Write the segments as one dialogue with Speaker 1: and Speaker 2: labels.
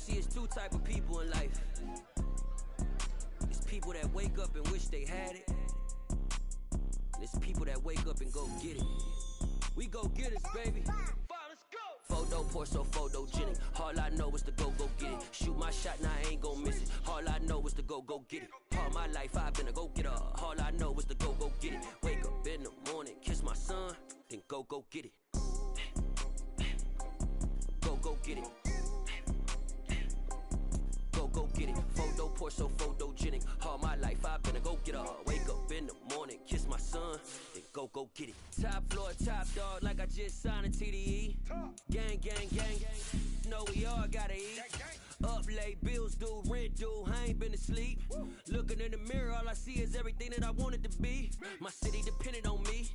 Speaker 1: See, it's two type of people in life. It's people that wake up and wish they had it. And it's people that wake up and go get it. We go get it, baby. Let's go. Photo pour so photogenic. All I know is to go get it. Shoot my shot, now I ain't gon' miss it. All I know is to go get it. All my life I've been a go-getter. All I know is to go get it. Wake up in the morning, kiss my son, then go get it. Go get it. Go get it. Photo pour so photogenic. All my life I've been a go-getter. Wake up in the morning, kiss my son, then go get it. Top floor, top dog, like I just signed a TDE. Gang. Know we all gotta eat. Up late, bills due, rent due, I ain't been asleep. Looking in the mirror, all I see is everything that I wanted to be. My city depended on me,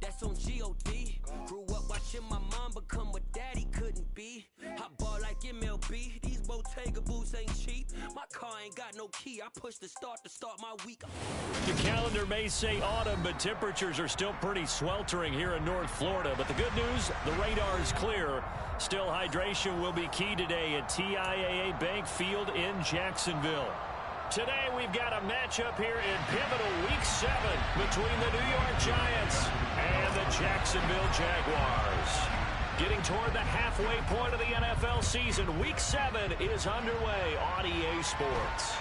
Speaker 1: that's on G.O.D. Grew up watching my mom become what daddy couldn't be. I ball like MLB, these Bottega boots ain't cheap. My car ain't got no key, I push the start to start my week.
Speaker 2: The calendar may say autumn, but temperatures are still pretty sweltering here in North Florida. But the good news, the radar is clear. Still, hydration will be key today at TIAA Bank Field in Jacksonville. Today, we've got a matchup here in pivotal Week 7 between the New York Giants and the Jacksonville Jaguars. Getting toward the halfway point of the NFL season, Week 7 is underway on EA Sports.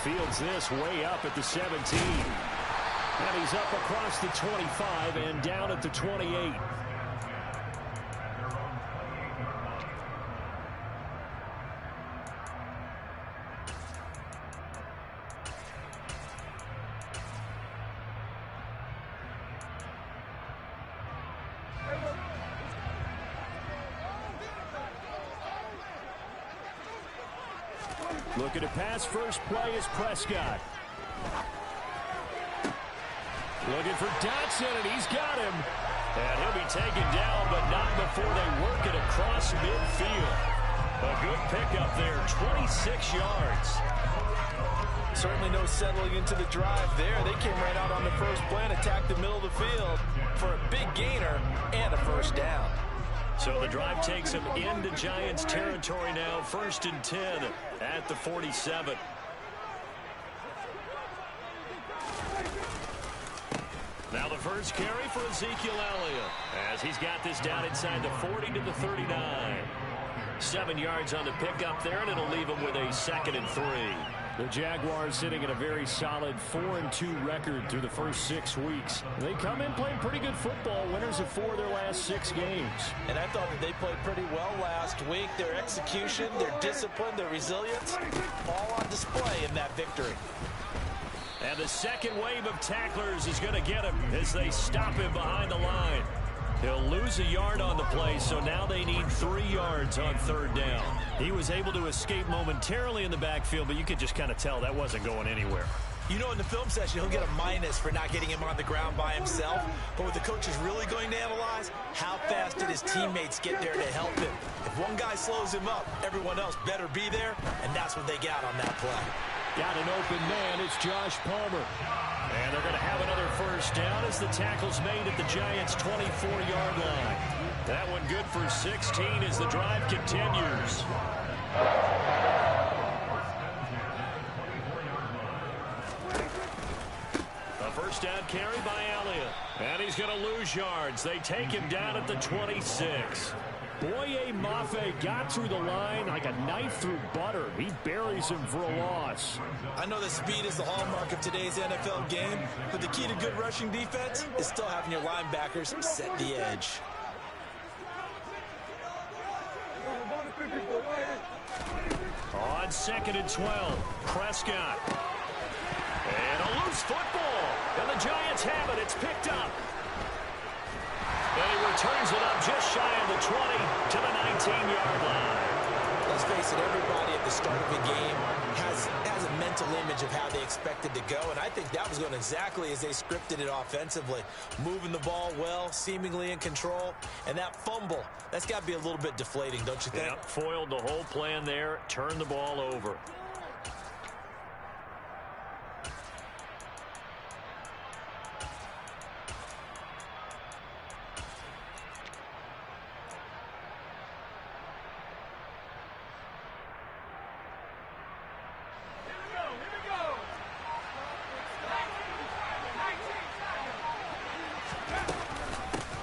Speaker 2: Fields this way up at the 17. And he's up across the 25 and down at the 28. Looking to pass, first play is Prescott. Looking for Dotson, and he's got him. And he'll be taken down, but not before they work it across midfield. A good pickup there, 26 yards.
Speaker 3: Certainly no settling into the drive there. They came right out on the first play and attacked the middle of the field for a big gainer and a first down.
Speaker 2: So the drive takes him into Giants territory now, 1st and 10 at the 47. Now the first carry for Ezekiel Elliott as he's got this down inside the 40 to the 39. 7 yards on the pickup there, and it'll leave him with a 2nd and 3. The Jaguars sitting at a very solid 4-2 record through the first 6 weeks. They come in playing pretty good football, winners of 4 of their last 6 games.
Speaker 3: And I thought that they played pretty well last week. Their execution, their discipline, their resilience, all on display in that victory.
Speaker 2: And the second wave of tacklers is going to get him as they stop him behind the line. He'll lose a yard on the play, so now they need 3 yards on 3rd down. He was able to escape momentarily in the backfield, but you could just kind of tell that wasn't going anywhere.
Speaker 3: You know, in the film session, he'll get a minus for not getting him on the ground by himself. But what the coach is really going to analyze, how fast did his teammates get there to help him? If one guy slows him up, everyone else better be there, and that's what they got on that play.
Speaker 2: Got an open man, it's Josh Palmer. And they're going to have another first down as the tackle's made at the Giants' 24-yard line. That one good for 16 as the drive continues. A first down carry by Elliott. And he's going to lose yards. They take him down at the 26. Boye Mafe got through the line like a knife through butter. He buries him for a loss.
Speaker 3: I know that speed is the hallmark of today's NFL game, but the key to good rushing defense is still having your linebackers set the edge.
Speaker 2: On 2nd and 12, Prescott. And a loose football. And the Giants have it. It's picked up. And he returns it up just shy of the 20 to the 19-yard line.
Speaker 3: Let's face it, everybody at the start of a game has a mental image of how they expected to go, and I think that was going exactly as they scripted it offensively. Moving the ball well, seemingly in control, and that fumble, that's got to be a little bit deflating, don't you think?
Speaker 2: Yep, foiled the whole plan there, turned the ball over.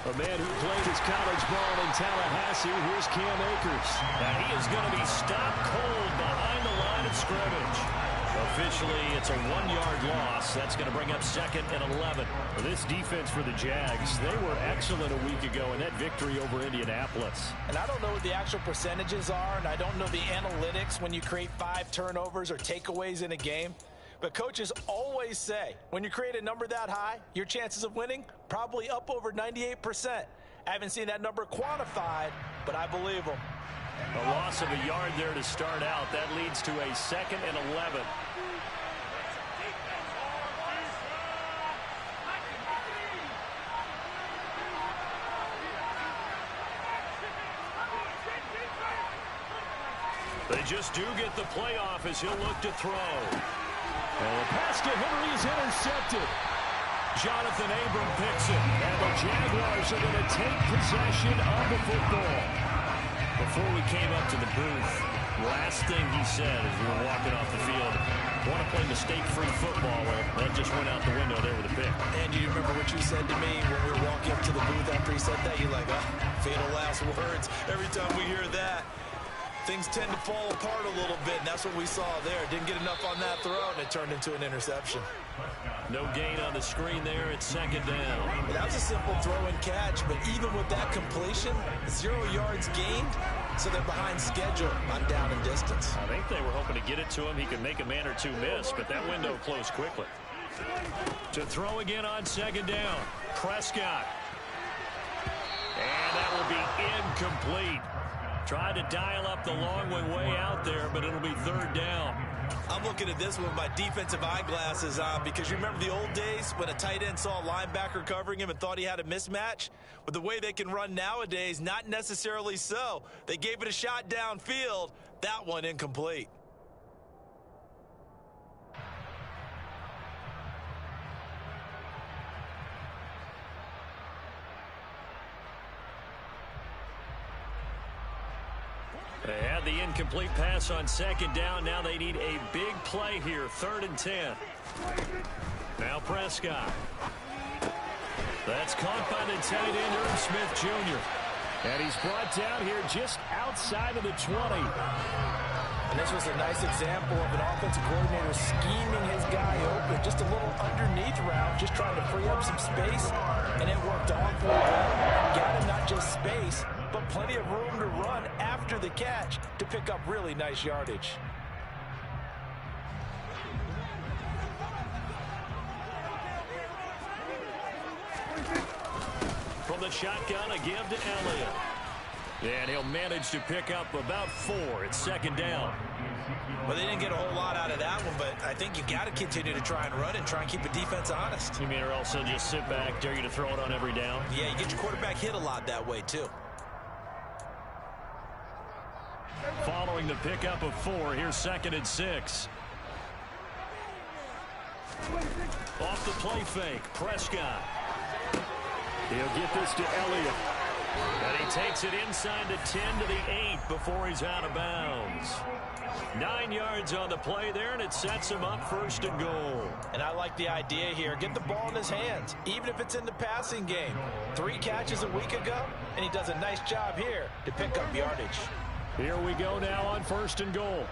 Speaker 2: A man who played his college ball in Tallahassee, here's Cam Akers. And he is going to be stopped cold behind the line of scrimmage. Officially, it's a 1-yard loss. That's going to bring up 2nd and 11. This defense for the Jags, they were excellent a week ago in that victory over Indianapolis.
Speaker 3: And I don't know what the actual percentages are, and I don't know the analytics when you create 5 turnovers or takeaways in a game. But coaches always say, when you create a number that high, your chances of winning probably up over 98%. I haven't seen that number quantified, but I believe them.
Speaker 2: A loss of a yard there to start out. That leads to a 2nd and 11. They just do get the playoff as he'll look to throw. And the pass to Henry is intercepted. Jonathan Abram picks it. And the Jaguars are going to take possession of the football. Before we came up to the booth, last thing he said as we were walking off the field, want to play mistake-free football. Well, that just went out the window there with a pick.
Speaker 3: And you remember what you said to me when we were walking up to the booth after he said that? You're like, oh, fatal last words. Every time we hear that, things tend to fall apart a little bit, and that's what we saw there. Didn't get enough on that throw, and it turned into an interception.
Speaker 2: No gain on the screen there. It's 2nd down.
Speaker 3: That was a simple throw and catch, but even with that completion, 0 yards gained, so they're behind schedule on down and distance.
Speaker 2: I think they were hoping to get it to him. He could make a man or two miss, but that window closed quickly. To throw again on 2nd down, Prescott. And that will be incomplete. Tried to dial up the long way out there, but it'll be 3rd down.
Speaker 3: I'm looking at this with my defensive eyeglasses on because you remember the old days when a tight end saw a linebacker covering him and thought he had a mismatch? With the way they can run nowadays, not necessarily so. They gave it a shot downfield. That one incomplete.
Speaker 2: They had the incomplete pass on 2nd down. Now they need a big play here. 3rd and 10. Now Prescott. That's caught by the tight end, Irv Smith Jr. And he's brought down here just outside of the 20.
Speaker 3: And this was a nice example of an offensive coordinator scheming his guy open. Just a little underneath route, just trying to free up some space. And it worked awfully well. Got him not just space, but plenty of room to run after the catch to pick up really nice yardage.
Speaker 2: From the shotgun, a give to Elliott. And he'll manage to pick up about 4. It's 2nd down.
Speaker 3: Well, they didn't get a whole lot out of that one, but I think you got to continue to try and run and try and keep the defense honest.
Speaker 2: You mean or else they'll just sit back, dare you to throw it on every down?
Speaker 3: Yeah, you get your quarterback hit a lot that way, too.
Speaker 2: Following the pickup of 4, here's 2nd and 6. Off the play fake, Prescott. He'll get this to Elliott. And he takes it inside the 10 to the 8 before he's out of bounds. 9 yards on the play there, and it sets him up 1st and goal.
Speaker 3: And I like the idea here. Get the ball in his hands, even if it's in the passing game. 3 catches a week ago, and he does a nice job here to pick up yardage.
Speaker 2: Here we go now on 1st and goal.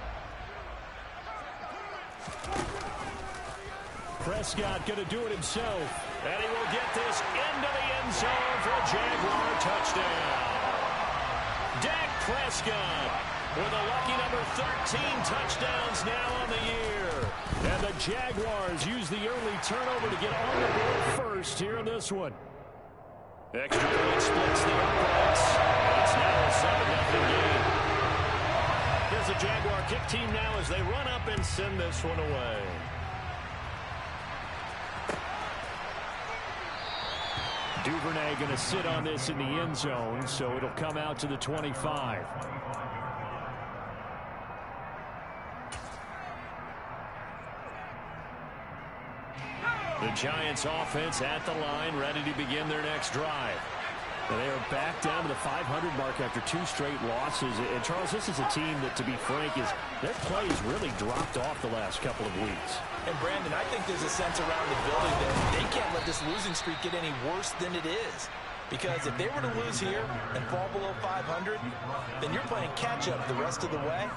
Speaker 2: Prescott going to do it himself. And he will get this into the end zone for a Jaguar touchdown. Dak Prescott with a lucky number 13 touchdowns now on the year. And the Jaguars use the early turnover to get on the board first here in this one. Extra point splits the uprights. It's now a 7-0 game. Here's the Jaguar kick team now as they run up and send this one away. Duvernay going to sit on this in the end zone, so it'll come out to the 25. The Giants offense at the line, ready to begin their next drive. And they are back down to the 500 mark after 2 straight losses. And, Charles, this is a team that, to be frank, their plays really dropped off the last couple of weeks.
Speaker 3: And, Brandon, I think there's a sense around the building that they can't let this losing streak get any worse than it is. Because if they were to lose here and fall below 500, then you're playing catch-up the rest of the way.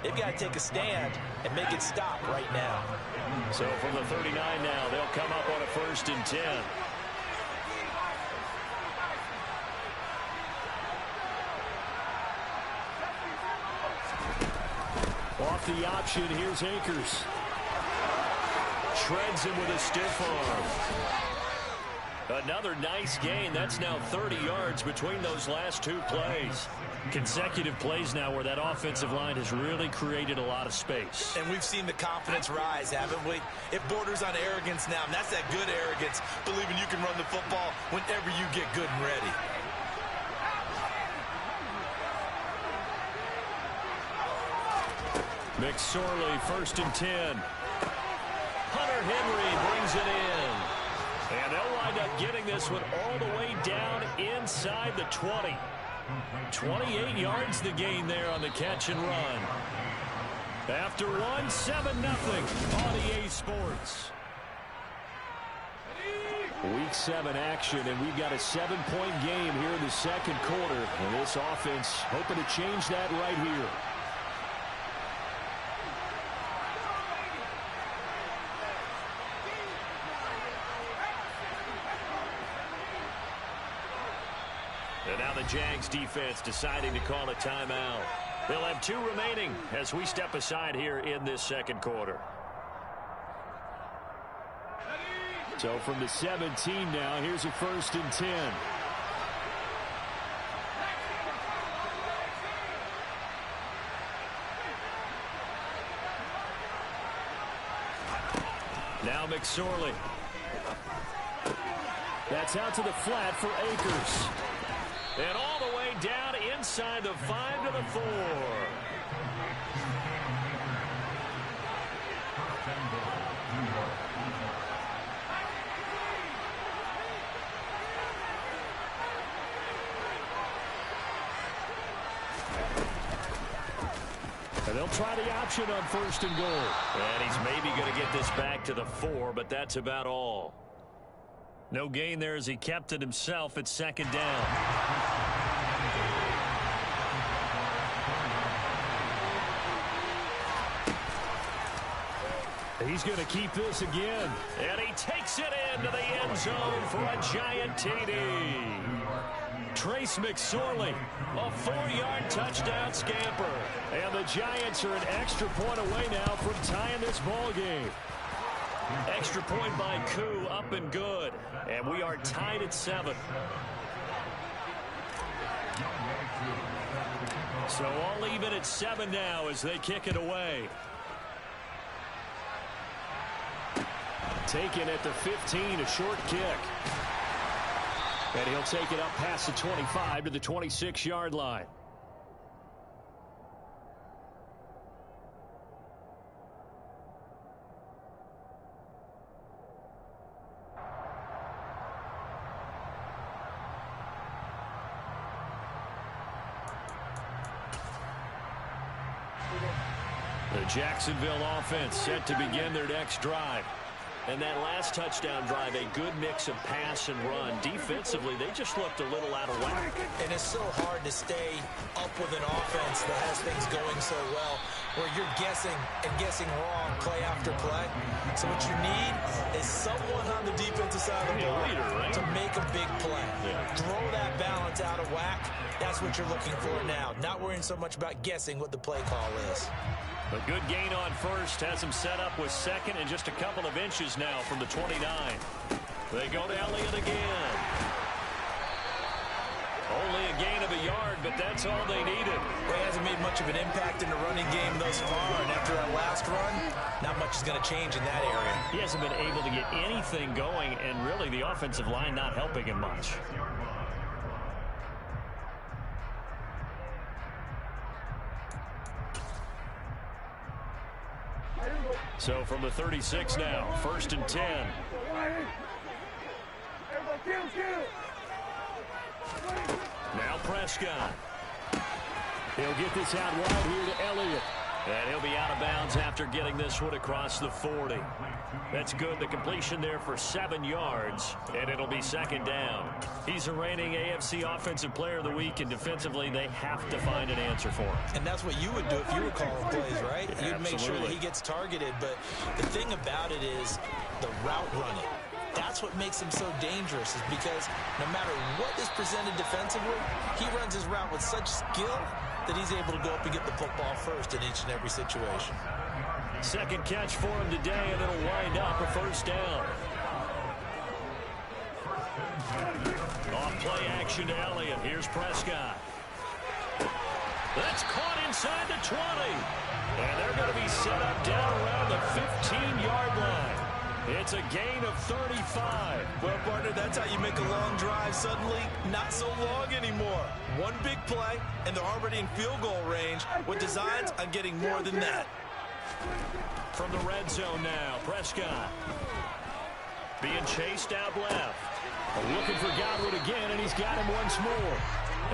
Speaker 3: They've got to take a stand and make it stop right now.
Speaker 2: So from the 39 now, they'll come up on a 1st and 10. Off the option, here's Akers. Shreds him with a stiff arm. Another nice gain. That's now 30 yards between those last 2 plays. Consecutive plays now where that offensive line has really created a lot of space.
Speaker 3: And we've seen the confidence rise, haven't we? It borders on arrogance now, and that's that good arrogance, believing you can run the football whenever you get good and ready.
Speaker 2: McSorley, 1st and 10. Hunter Henry brings it in. And they'll wind up getting this one all the way down inside the 20. 28 yards the gain there on the catch and run. After one, 7-0 on EA Sports. Week 7 action, and we've got a 7-point game here in the 2nd quarter. And this offense hoping to change that right here. And now the Jags defense deciding to call a timeout. They'll have 2 remaining as we step aside here in this 2nd quarter. So from the 17 now, here's a 1st and 10. Now McSorley. That's out to the flat for Akers. And all the way down inside the 5 to the 4. And they'll try the option on 1st and goal. And he's maybe going to get this back to the 4, but that's about all. No gain there as he kept it himself at 2nd down. He's going to keep this again. And he takes it into the end zone for a giant TD. Trace McSorley, a 4-yard touchdown scamper. And the Giants are an extra point away now from tying this ball game. Extra point by Koo, up and good. And we are tied at 7. So all even at 7 now as they kick it away. Taken at the 15, a short kick. And he'll take it up past the 25 to the 26-yard line. The Jacksonville offense set to begin their next drive. And that last touchdown drive, a good mix of pass and run. Defensively, they just looked a little out of whack.
Speaker 3: And it's so hard to stay up with an offense that has things going so well, where you're guessing and guessing wrong play after play. So what you need is someone on the defensive side of the ball to make a big play. Throw that balance out of whack. That's what you're looking for now. Not worrying so much about guessing what the play call is.
Speaker 2: A good gain on 1st has him set up with 2nd and just a couple of inches now from the 29. They go to Elliott again. Only a gain of a yard, but that's all they needed.
Speaker 3: Well, he hasn't made much of an impact in the running game thus far, and after that last run, not much is going to change in that area.
Speaker 2: He hasn't been able to get anything going, and really the offensive line not helping him much. So from the 36 now, 1st and 10. Now Prescott. He'll get this out wide here to Elliott. And he'll be out of bounds after getting this one across the 40. That's good. The completion there for 7 yards, and it'll be second down. He's a reigning AFC Offensive Player of the Week, and defensively they have to find an answer for him.
Speaker 3: And that's what you would do if you were calling plays, right?
Speaker 2: Yeah,
Speaker 3: you'd make sure that he gets targeted. But the thing about it is the route running. That's what makes him so dangerous, is because no matter what is presented defensively, he runs his route with such skill that he's able to go up and get the football first in each and every situation.
Speaker 2: Second catch for him today, and it'll wind up a first down. Off play action to Elliott. Here's Prescott. That's caught inside the 20. And they're going to be set up down around the 15-yard line. It's a gain of 35.
Speaker 3: Well, partner, that's how you make a long drive suddenly not so long anymore. One big play, and they're already in field goal range with designs on getting more than that.
Speaker 2: From the red zone now, Prescott. Being chased out left. Looking for Godwin again, and he's got him once more.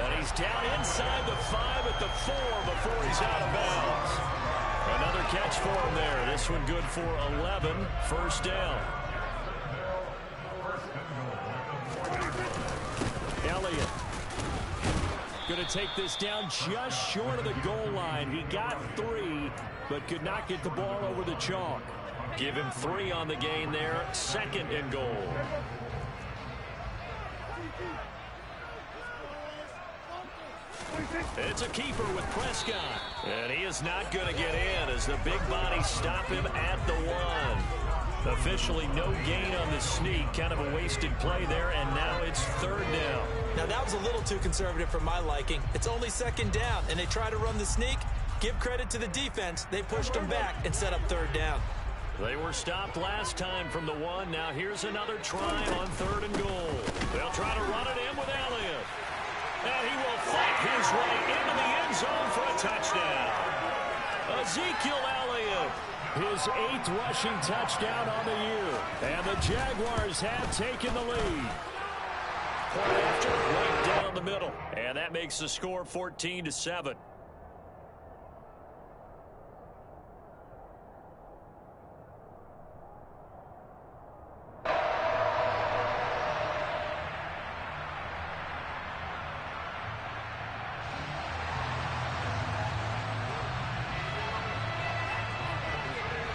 Speaker 2: And he's down inside the 5 at the 4 before he's out of bounds. Another catch for him there. This one good for 11. First down. Elliott going to take this down just short of the goal line. He got 3, but could not get the ball over the chalk. Give him 3 on the gain there. Second and goal. It's a keeper with Prescott. And he is not going to get in as the big bodies stop him at the 1. Officially no gain on the sneak. Kind of a wasted play there, and now it's third down.
Speaker 3: Now that was a little too conservative for my liking. It's only second down, and they try to run the sneak. Give credit to the defense. They pushed them back and set up third down.
Speaker 2: They were stopped last time from the 1. Now here's another try on third and goal. They'll try to run it in with Elliott. And he will fight his way into the end zone for a touchdown. Ezekiel Elliott, his 8th rushing touchdown on the year. And the Jaguars have taken the lead. Point after, right down the middle. And that makes the score 14-7.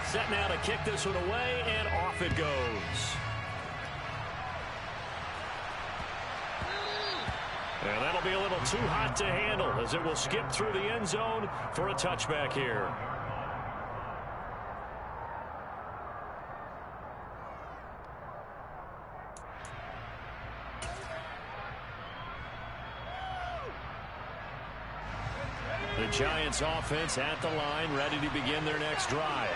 Speaker 2: Set now to kick this one away, and off it goes. And that'll be a little too hot to handle as it will skip through the end zone for a touchback here. The Giants offense at the line, ready to begin their next drive.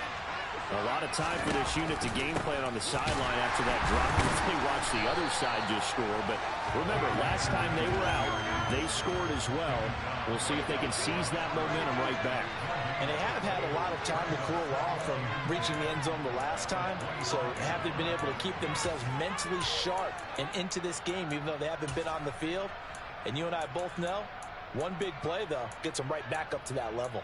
Speaker 2: A lot of time for this unit to game plan on the sideline after that drop. They watch the other side just score. But remember, last time they were out, they scored as well. We'll see if they can seize that momentum right back.
Speaker 3: And they have had a lot of time to cool off from reaching the end zone the last time. So have they been able to keep themselves mentally sharp and into this game, even though they haven't been on the field? And you and I both know, one big play, though, gets them right back up to that level.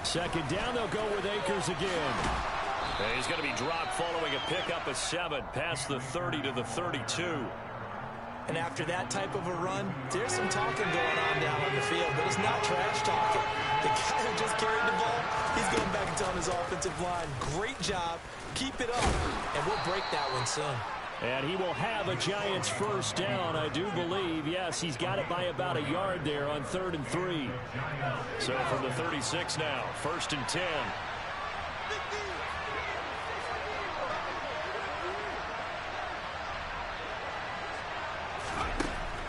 Speaker 2: Second down, they'll go with Akers again. And he's going to be dropped following a pickup of 7 past the 30 to the 32.
Speaker 3: And after that type of a run, there's some talking going on down on the field, but it's not trash talking. The guy who just carried the ball, he's going back and telling his offensive line, great job, keep it up, and we'll break that one soon.
Speaker 2: And he will have a Giants first down, I do believe. Yes, he's got it by about a yard there on 3rd and 3. So from the 36 now, 1st and 10.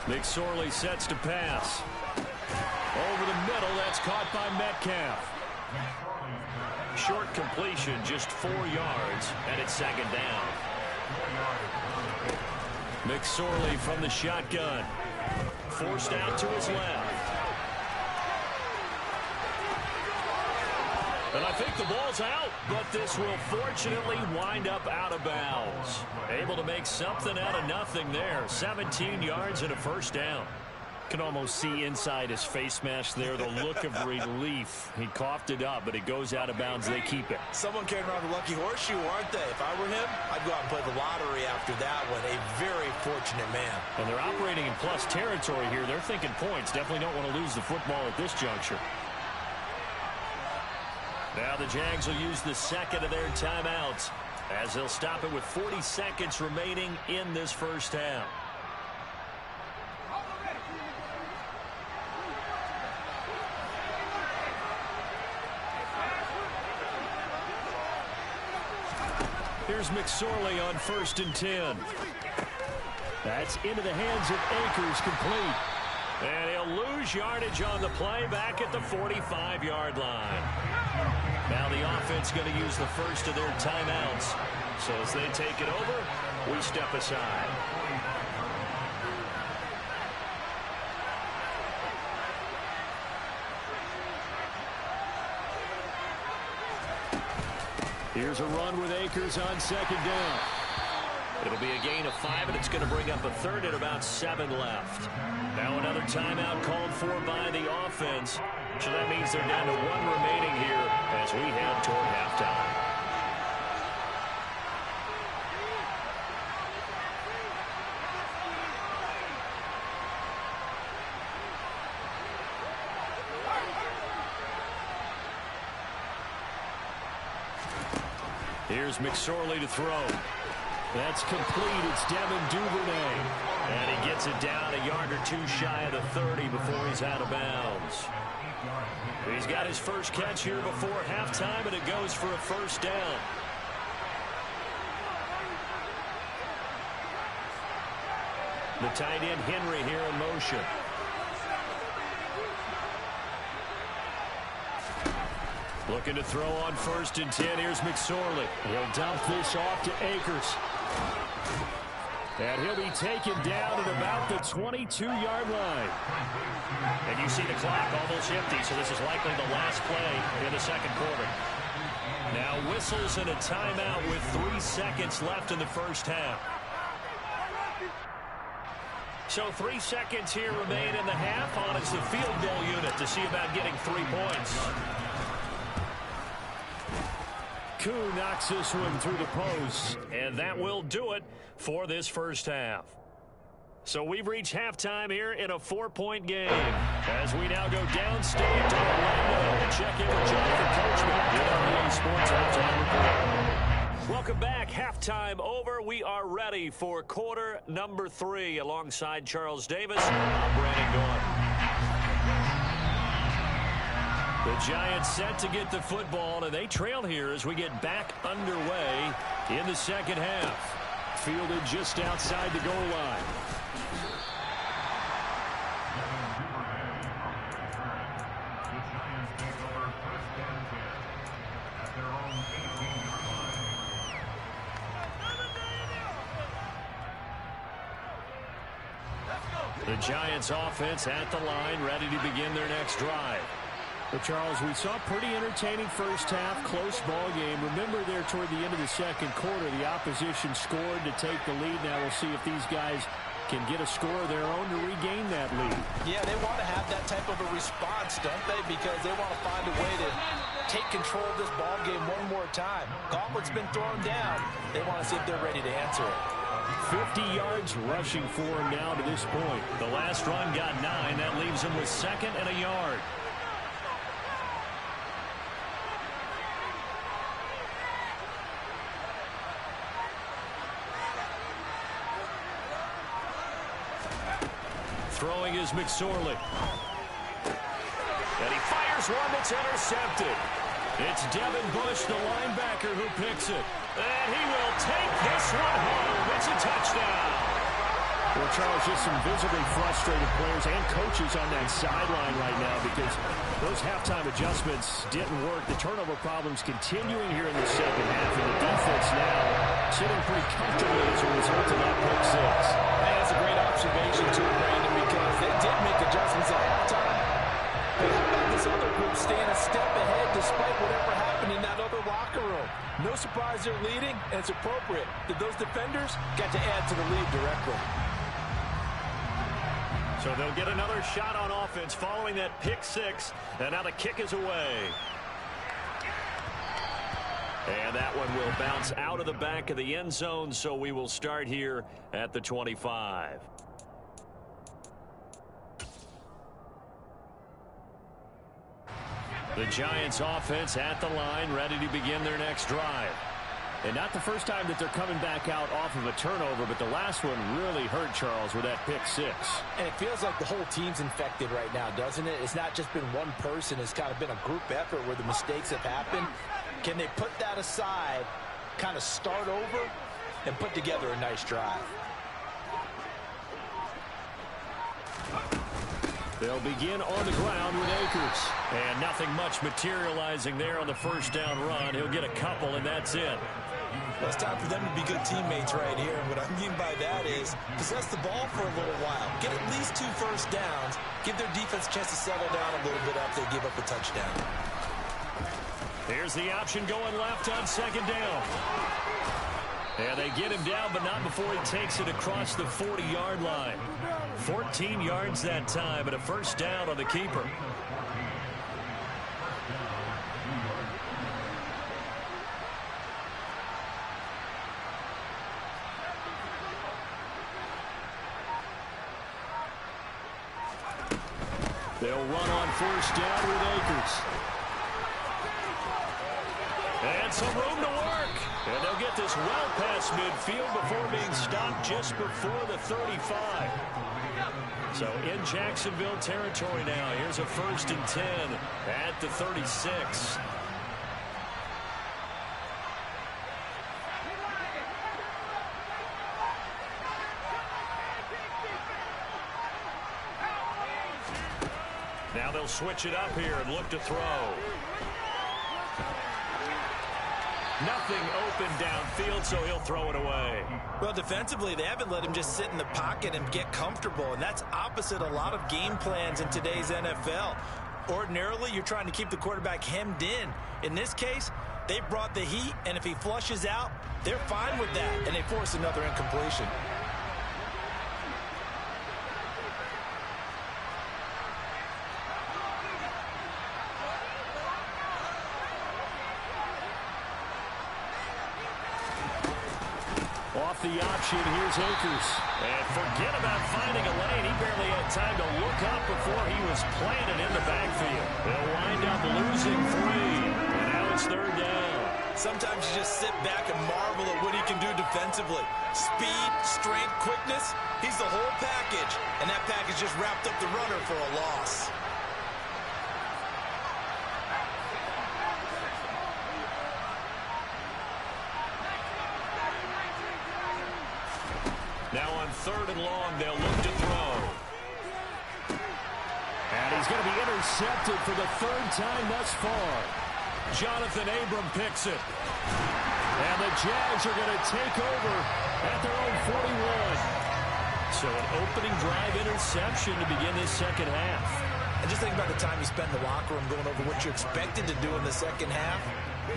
Speaker 2: McSorley sets to pass. Over the middle, that's caught by Metcalf. Short completion, just 4 yards, and it's second down. McSorley from the shotgun. Forced out to his left. And I think the ball's out, but this will fortunately wind up out of bounds. Able to make something out of nothing there. 17 yards and a first down. Can almost see inside his face mask there the look of relief. He coughed it up, but it goes out of bounds. They keep it.
Speaker 3: Someone carrying around the lucky horseshoe, aren't they? If I were him, I'd go out and play the lottery after that one. A very fortunate man.
Speaker 2: And they're operating in plus territory here. They're thinking points. Definitely don't want to lose the football at this juncture. Now the Jags will use the second of their timeouts as they'll stop it with 40 seconds remaining in this first half. Here's McSorley on 1st and 10. That's into the hands of Akers, complete. And he'll lose yardage on the play back at the 45-yard line. Now the offense going to use the first of their timeouts. So as they take it over, we step aside. Here's a run with Akers on 2nd down. It'll be a gain of 5, and it's going to bring up a 3rd and about 7 left. Now another timeout called for by the offense. So that means they're down to 1 remaining here as we head toward halftime. Here's McSorley to throw. That's complete. It's Devin Duvernay. And he gets it down a yard or 2 shy of the 30 before he's out of bounds. He's got his first catch here before halftime, and it goes for a first down. The tight end Henry here in motion. Looking to throw on 1st and 10. Here's McSorley. He'll dump this off to Akers. And he'll be taken down at about the 22-yard line. And you see the clock almost empty, so this is likely the last play in the second quarter. Now whistles and a timeout with 3 seconds left in the first half. So 3 seconds here remain in the half on as the field goal unit to see about getting 3 points. Koo knocks this one through the post, and that will do it for this first half. So we've reached halftime here in a 4-point game as we now go downstate to Orlando and check in with Jonathan Coachman with our EA Sports Halftime Report. Welcome back. Halftime over. We are ready for quarter number 3 alongside Charles Davis. I'm Brandon Gaudin. The Giants set to get the football, and they trail here as we get back underway in the second half. Fielded just outside the goal line. The Giants offense at the line, ready to begin their next drive. But, Charles, we saw a pretty entertaining first half, close ball game. Remember there toward the end of the second quarter, the opposition scored to take the lead. Now we'll see if these guys can get a score of their own to regain that lead. Yeah, they want to have that type of a response, don't they? Because they want to find a way to take control of this ball game one more time. Gauntlet's been thrown down. They want to see if they're ready to answer it. 50 yards rushing for him now to this point. The last run got 9. That leaves him with 2nd and a yard. Throwing is McSorley. And he fires one that's intercepted. It's Devin Bush, the linebacker, who picks it. And he will take this one home. It's a touchdown. Well, Charles, just some visibly frustrated players and coaches on that sideline right now because those halftime adjustments didn't work. The turnover problems continuing here in the second half, and the defense now sitting pretty comfortably as a result of that pick 6.
Speaker 3: Man, that's a great observation, too, Brandon, because they did make adjustments at halftime. But how about this other group staying a step ahead despite whatever happened in that other locker room. No surprise they're leading, and it's appropriate that those defenders got to add to the lead directly.
Speaker 2: So they'll get another shot on offense following that pick six, and now the kick is away. And that one will bounce out of the back of the end zone, so we will start here at the 25. The Giants offense at the line, ready to begin their next drive. And not the first time that they're coming back out off of a turnover, but the last one really hurt Charles with that pick six.
Speaker 3: And it feels like the whole team's infected right now, doesn't it? It's not just been one person. It's kind of been a group effort where the mistakes have happened. Can they put that aside, kind of start over, and put together a nice drive?
Speaker 2: They'll begin on the ground with Akers. And nothing much materializing there on the first down run. He'll get a couple, and that's it.
Speaker 3: Well, it's time for them to be good teammates right here. And what I mean by that is possess the ball for a little while. Get at least 2 first downs. Give their defense a chance to settle down a little bit after they give up a touchdown.
Speaker 2: Here's the option going left on second down. And they get him down, but not before he takes it across the 40-yard line. 14 yards that time, and a first down on the keeper. They'll run on first down with Akers. And some room to work. And they'll get this well past midfield before being stopped just before the 35. So in Jacksonville territory now. Here's a 1st and 10 at the 36. Now they'll switch it up here and look to throw. Nothing open downfield, so he'll throw it away.
Speaker 3: Well, defensively, they haven't let him just sit in the pocket and get comfortable, and that's opposite a lot of game plans in today's NFL. Ordinarily, you're trying to keep the quarterback hemmed in. In this case, they brought the heat, and if he flushes out, they're fine with that, and they force another incompletion.
Speaker 2: Off the option, here's Akers. And forget about finding a lane. He barely had time to look up before he was planted in the backfield. They'll wind up losing 3. And now it's 3rd down.
Speaker 3: Sometimes you just sit back and marvel at what he can do defensively. Speed, strength, quickness. He's the whole package. And that package just wrapped up the runner for a loss.
Speaker 2: Now on 3rd and long, they'll look to throw. And he's going to be intercepted for the 3rd time thus far. Jonathan Abram picks it. And the Jags are going to take over at their own 41. So an opening drive interception to begin this second half.
Speaker 3: And just think about the time you spend in the locker room going over what you expected to do in the second half.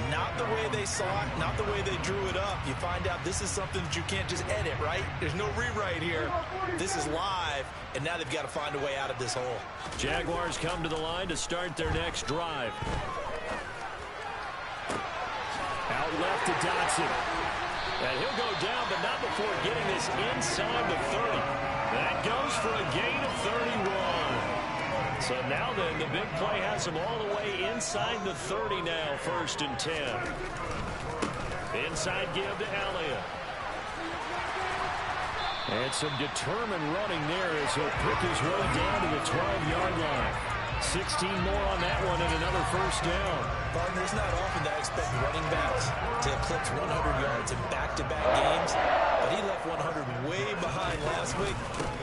Speaker 3: Not the way they saw it, not the way they drew it up. You find out this is something that you can't just edit, right? There's no rewrite here. This is live, and now they've got to find a way out of this hole.
Speaker 2: Jaguars come to the line to start their next drive. Out left to Dotson. And he'll go down, but not before getting this inside the 30. That goes for a gain of 31. So now then, the big play has him all the way inside the 30 now, 1st and 10. Inside give to Elliott. And some determined running there as he'll pick his way down to the 12-yard line. 16 more on that one and another 1st down.
Speaker 3: Partner, it's not often that I expect running backs to eclipse 100 yards in back-to-back games, but he left 100 way behind last week.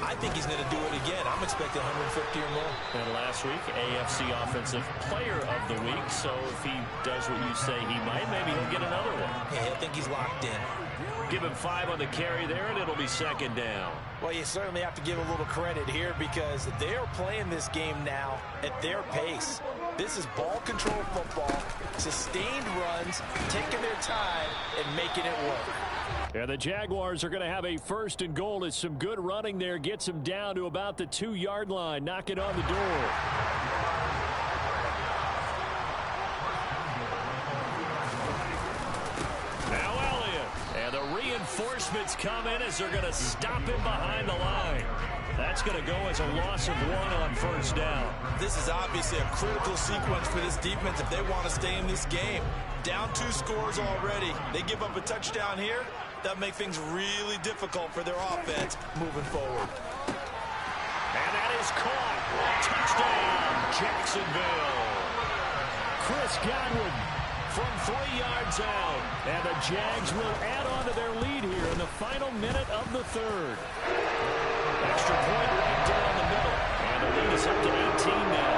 Speaker 3: I think he's going to do it again. I'm expecting 150 or more.
Speaker 2: And last week, AFC Offensive Player of the Week, so if he does what you say he might, maybe he'll get another one.
Speaker 3: Yeah, I think he's locked in.
Speaker 2: Give him 5 on the carry there, and it'll be 2nd down.
Speaker 3: Well, you certainly have to give a little credit here because they're playing this game now at their pace. This is ball control football, sustained runs, taking their time, and making it work.
Speaker 2: And the Jaguars are going to have a 1st and goal as some good running there gets them down to about the 2-yard line, knocking on the door. Now Elliott. And the reinforcements come in as they're going to stop him behind the line. That's going to go as a loss of 1 on 1st down.
Speaker 3: This is obviously a critical sequence for this defense if they want to stay in this game. Down 2 scores already. They give up a touchdown here. That makes things really difficult for their offense moving forward.
Speaker 2: And that is caught. Touchdown, Jacksonville. Chris Godwin from 3 yards out. And the Jags will add on to their lead here in the final minute of the 3rd. Extra point right down the middle. And the lead is up to 18 now.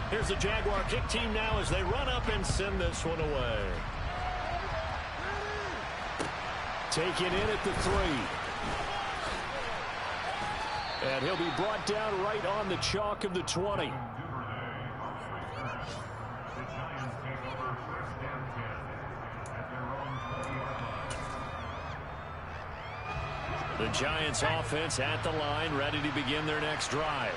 Speaker 2: Here's the Jaguar kick team now as they run up and send this one away. Taken in at the 3. And he'll be brought down right on the chalk of the 20. The Giants offense at the line, ready to begin their next drive.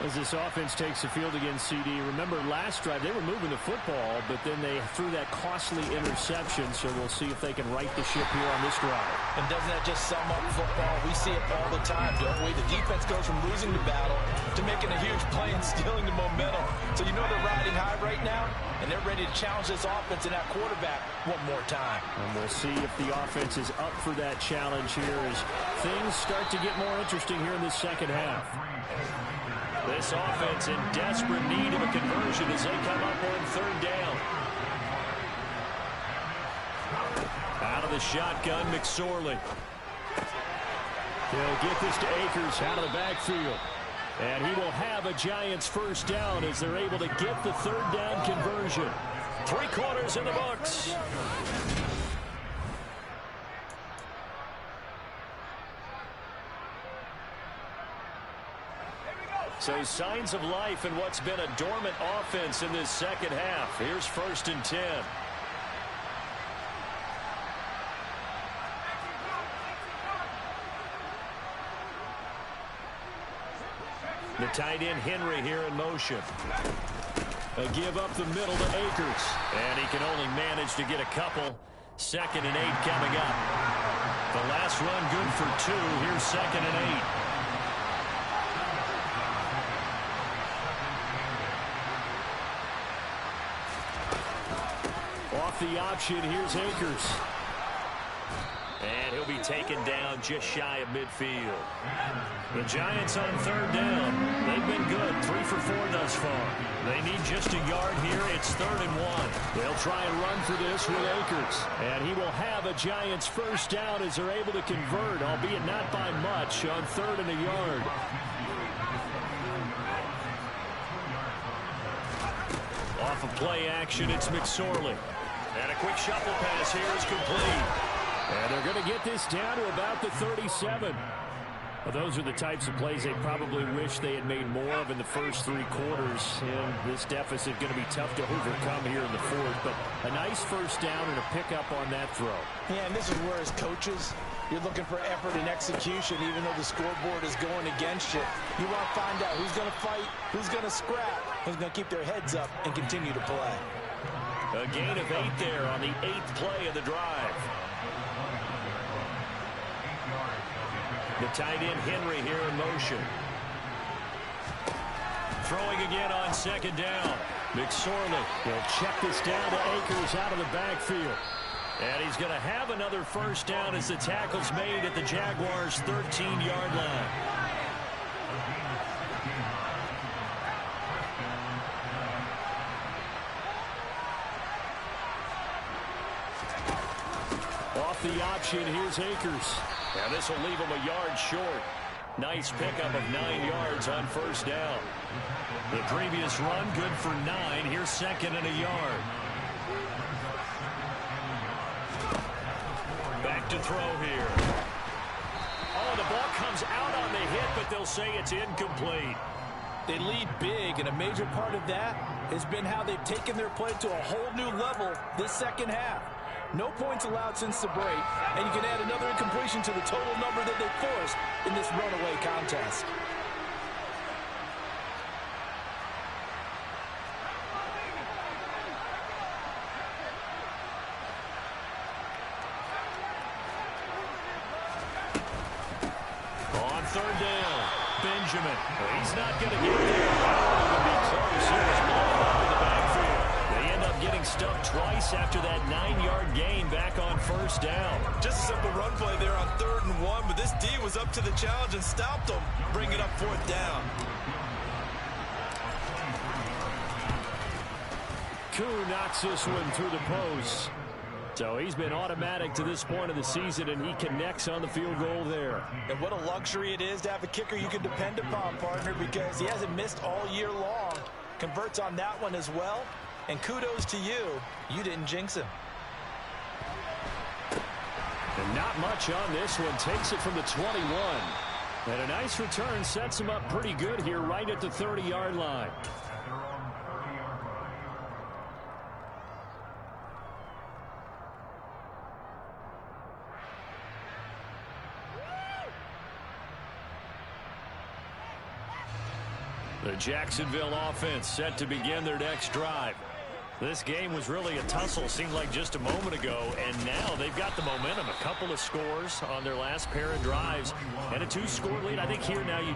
Speaker 2: As this offense takes the field against CD, remember last drive they were moving the football, but then they threw that costly interception, so we'll see if they can right the ship here on this drive.
Speaker 3: And doesn't that just sum up football? We see it all the time, don't we? The defense goes from losing the battle to making a huge play and stealing the momentum. So you know they're riding high right now, and they're ready to challenge this offense and that quarterback one more time.
Speaker 2: And we'll see if the offense is up for that challenge here as things start to get more interesting here in the second half. This offense in desperate need of a conversion as they come up on 3rd down. Out of the shotgun, McSorley. He'll get this to Akers out of the backfield. And he will have a Giants 1st down as they're able to get the 3rd down conversion. 3 quarters in the books. So signs of life in what's been a dormant offense in this second half. Here's 1st and 10. The tight end Henry here in motion. A give up the middle to Akers. And he can only manage to get a couple. 2nd and 8 coming up. The last run good for 2. Here's 2nd and 8. Off the option, here's Akers. And he'll be taken down just shy of midfield. The Giants on 3rd down. They've been good, 3 for 4 thus far. They need just a yard here. It's 3rd and 1. They'll try and run for this with Akers. And he will have a Giants 1st down as they're able to convert, albeit not by much, on 3rd and a yard. Off of play action, it's McSorley. And a quick shuffle pass here is complete. And they're going to get this down to about the 37. Well, those are the types of plays they probably wish they had made more of in the first 3 quarters. And this deficit going to be tough to overcome here in the 4th. But a nice 1st down and a pickup on that throw.
Speaker 3: Yeah, and this is where as coaches, you're looking for effort and execution, even though the scoreboard is going against you. You want to find out who's going to fight, who's going to scrap, who's going to keep their heads up and continue to play.
Speaker 2: A gain of 8 there on the 8th play of the drive. The tight end Henry here in motion. Throwing again on 2nd down. McSorley will check this down to Akers out of the backfield. And he's going to have another 1st down as the tackle's made at the Jaguars' 13-yard line. Off the option, here's Akers. And this will leave him a yard short. Nice pickup of 9 yards on 1st down. The previous run good for 9. Here's 2nd and a yard. to throw here. Oh, the ball comes out on the hit, but they'll say it's incomplete.
Speaker 3: They lead big, and a major part of that has been how they've taken their play to a whole new level this second half. No points allowed since the break, and you can add another incompletion to the total number that they forced in this runaway contest.
Speaker 2: On third down, Benjamin. He's not going to get there. Not even be close. He was blown up in the backfield. They end up getting stuffed twice after that 9-yard gain back on first down.
Speaker 3: Just a simple run play there on 3rd and 1, but this D was up to the challenge and stopped them, bringing up 4th down.
Speaker 2: Koo knocks this one through the post. So he's been automatic to this point of the season, and he connects on the field goal there.
Speaker 3: And what a luxury it is to have a kicker you can depend upon, partner, because he hasn't missed all year long. Converts on that one as well. And kudos to you. You didn't jinx him.
Speaker 2: And not much on this one. Takes it from the 21. And a nice return sets him up pretty good here right at the 30-yard line. The Jacksonville offense set to begin their next drive. This game was really a tussle, seemed like just a moment ago, and now they've got the momentum. A couple of scores on their last pair of drives, and a 2-score lead. I think here now you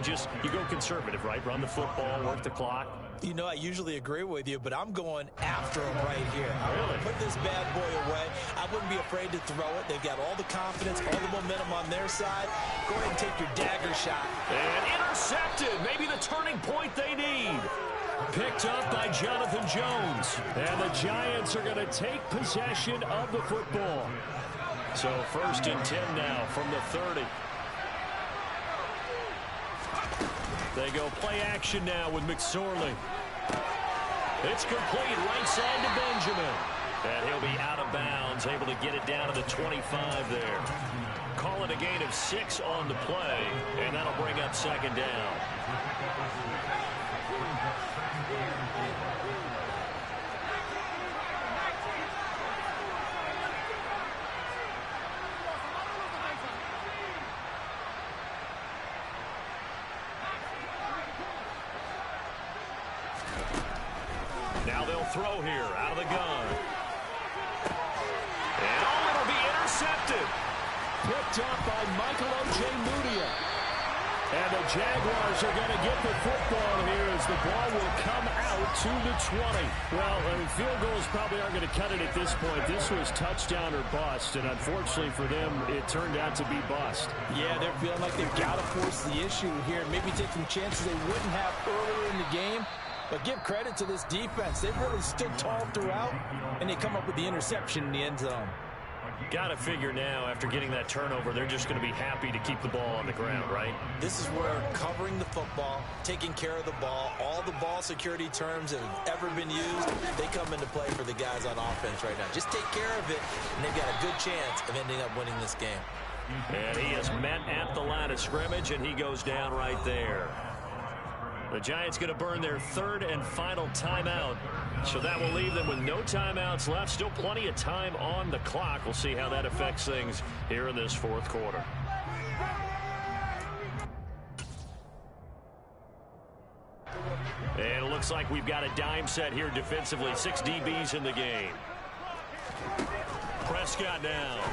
Speaker 2: go conservative, right? Run the football, work the clock.
Speaker 3: You know, I usually agree with you, but I'm going after him right here. I want to put this bad boy away. I wouldn't be afraid to throw it. They've got all the confidence, all the momentum on their side. Go ahead and take your dagger shot.
Speaker 2: And intercepted. Maybe the turning point they need. Picked up by Jonathan Jones. And the Giants are going to take possession of the football. So 1st and 10 now from the 30. They go play action now with McSorley. It's complete right side to Benjamin. And he'll be out of bounds, able to get it down to the 25 there. Call it a gain of 6 on the play, and that'll bring up 2nd down. Now they'll throw here out of the gun. And oh, it'll be intercepted. Picked up by Michael Ojemudia. And the Jaguars are going to get the football here as the ball will come out to the 20. Well, I mean, field goals probably aren't going to cut it at this point. This was touchdown or bust, and unfortunately for them, it turned out to be bust.
Speaker 3: Yeah, they're feeling like they've got to force the issue here and maybe take some chances they wouldn't have earlier in the game. But give credit to this defense. They've really stood tall throughout, and they come up with the interception in the end zone.
Speaker 2: Got to figure now, after getting that turnover, they're just going to be happy to keep the ball on the ground, right?
Speaker 3: This is where covering the football, taking care of the ball, all the ball security terms that have ever been used, they come into play for the guys on offense right now. Just take care of it, and they've got a good chance of ending up winning this game.
Speaker 2: And he is met at the line of scrimmage, and he goes down right there. The Giants going to burn their 3rd and final timeout. So that will leave them with no timeouts left. Still plenty of time on the clock. We'll see how that affects things here in this 4th quarter. And it looks like we've got a dime set here defensively. 6 DBs in the game. Prescott now.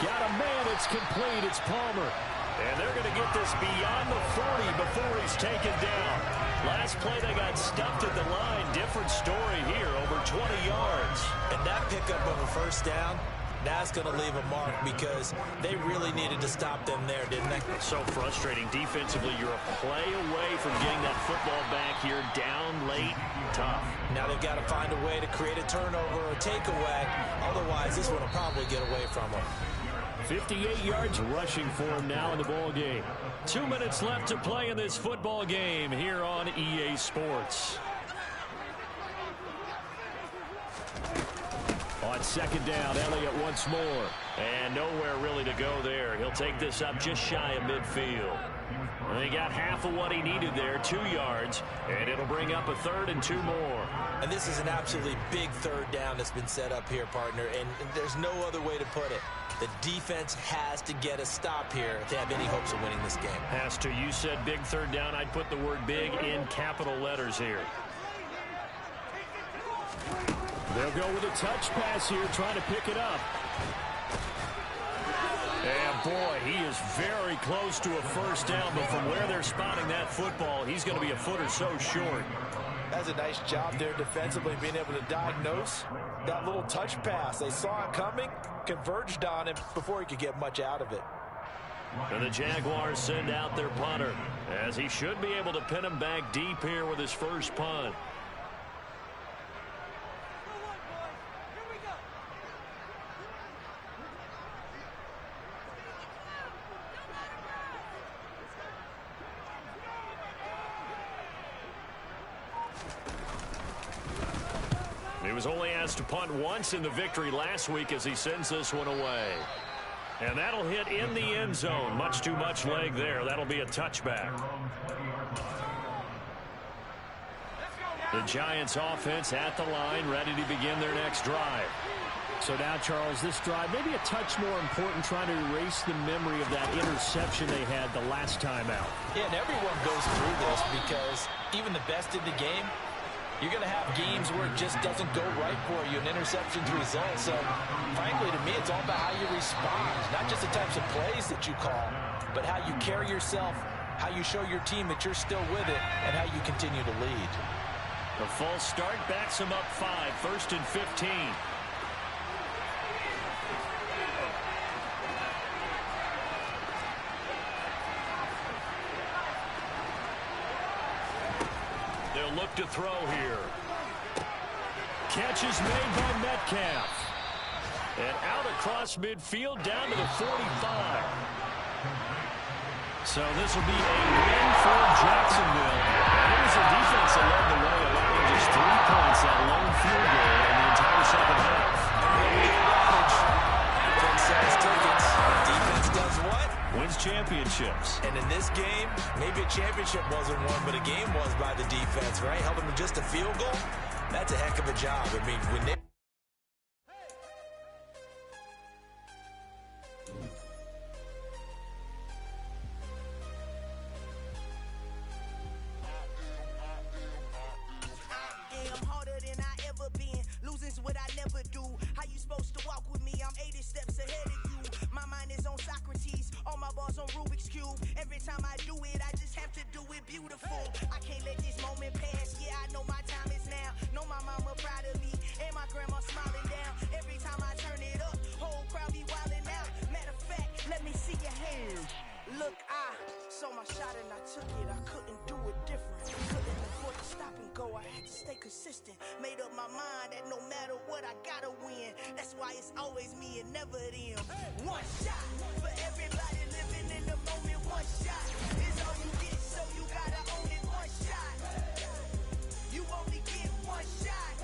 Speaker 2: Got a man. It's complete. It's Palmer. And they're going to get this beyond the 40 before he's taken down. Last play, they got stuffed at the line. Different story here, over 20 yards.
Speaker 3: And that pickup of a 1st down, that's going to leave a mark because they really needed to stop them there, didn't they?
Speaker 2: So frustrating. Defensively, you're a play away from getting that football back here down late. Tough.
Speaker 3: Now they've got to find a way to create a turnover or a takeaway. Otherwise, this one will probably get away from them.
Speaker 2: 58 yards rushing for him now in the ball game. 2 minutes left to play in this football game here on EA Sports. On second down, Elliott once more. And nowhere really to go there. He'll take this up just shy of midfield. And he got half of what he needed there, 2 yards, and it'll bring up a 3rd and 2 more.
Speaker 3: And this is an absolutely big 3rd down that's been set up here, partner, and there's no other way to put it. The defense has to get a stop here if they have any hopes of winning this game.
Speaker 2: Has to. You said big 3rd down. I'd put the word big in capital letters here. They'll go with a touch pass here, trying to pick it up. And boy, he is very close to a 1st down, but from where they're spotting that football, he's going to be a foot or so short.
Speaker 3: That's a nice job there defensively, being able to diagnose that little touch pass. They saw it coming, converged on him before he could get much out of it.
Speaker 2: And the Jaguars send out their punter, as he should be able to pin him back deep here with his first punt. He was only asked to punt once in the victory last week as he sends this one away. And that'll hit in the end zone. Much too much leg there. That'll be a touchback. The Giants offense at the line, ready to begin their next drive. So now, Charles, this drive maybe a touch more important, trying to erase the memory of that interception they had the last time out.
Speaker 3: Yeah, and everyone goes through this because even the best in the game, you're going to have games where it just doesn't go right for you, and interceptions result. So, frankly, to me, it's all about how you respond, not just the types of plays that you call, but how you carry yourself, how you show your team that you're still with it, and how you continue to lead.
Speaker 2: The false start backs him up 5, 1st and 15. They'll look to throw here. Catch is made by Metcalf. And out across midfield down to the 45. So this will be a win for Jacksonville. And it was the defense that led the way, allowing just 3 points, that lone field goal in the entire second half.
Speaker 3: Defense sells tickets. Defense does what?
Speaker 2: Wins championships.
Speaker 3: And in this game, maybe a championship wasn't won, but a game was by the defense, right? Helping them just a field goal. That's a heck of a job. I mean, when they...
Speaker 4: What I never do. How you supposed to walk with me? I'm 80 steps ahead of you. My mind is on Socrates, all my bars on Rubik's Cube. Every time I do it, I just have to do it beautiful. I can't let this moment pass. Yeah, I know my time is now. Know my mama proud of me, and my grandma smiling down. Every time I turn it up, whole crowd be wilding out. Matter of fact, let me see your hands. Look, I saw my shot and I took it. I couldn't do it different. Couldn't afford to stop and go. I had to stay consistent. Made up my mind that no matter what, I gotta win. That's why it's always me and never them. One shot for everybody living in the moment. One shot is all you get, so you gotta own it. One shot. You only get one shot.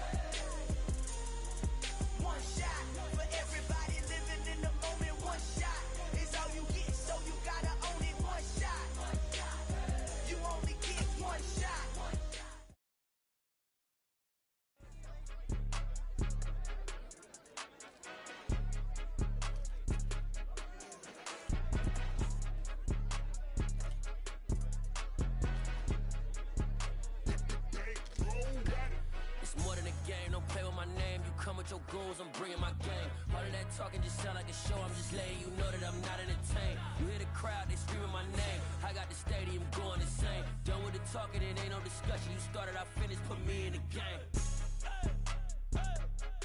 Speaker 4: One shot for everybody living in the moment. One shot is all you get, so you gotta own it. One shot. You only get one shot.
Speaker 1: It's more than a game, don't play with my name. You come with your goons, I'm bringing my gang. All of that talking just sound like a show, I'm just letting you know that I'm not entertained. You hear the crowd, they screaming my name. I got the stadium going insane. Done with the talking, it ain't no discussion. You started, I finished, put me in the game.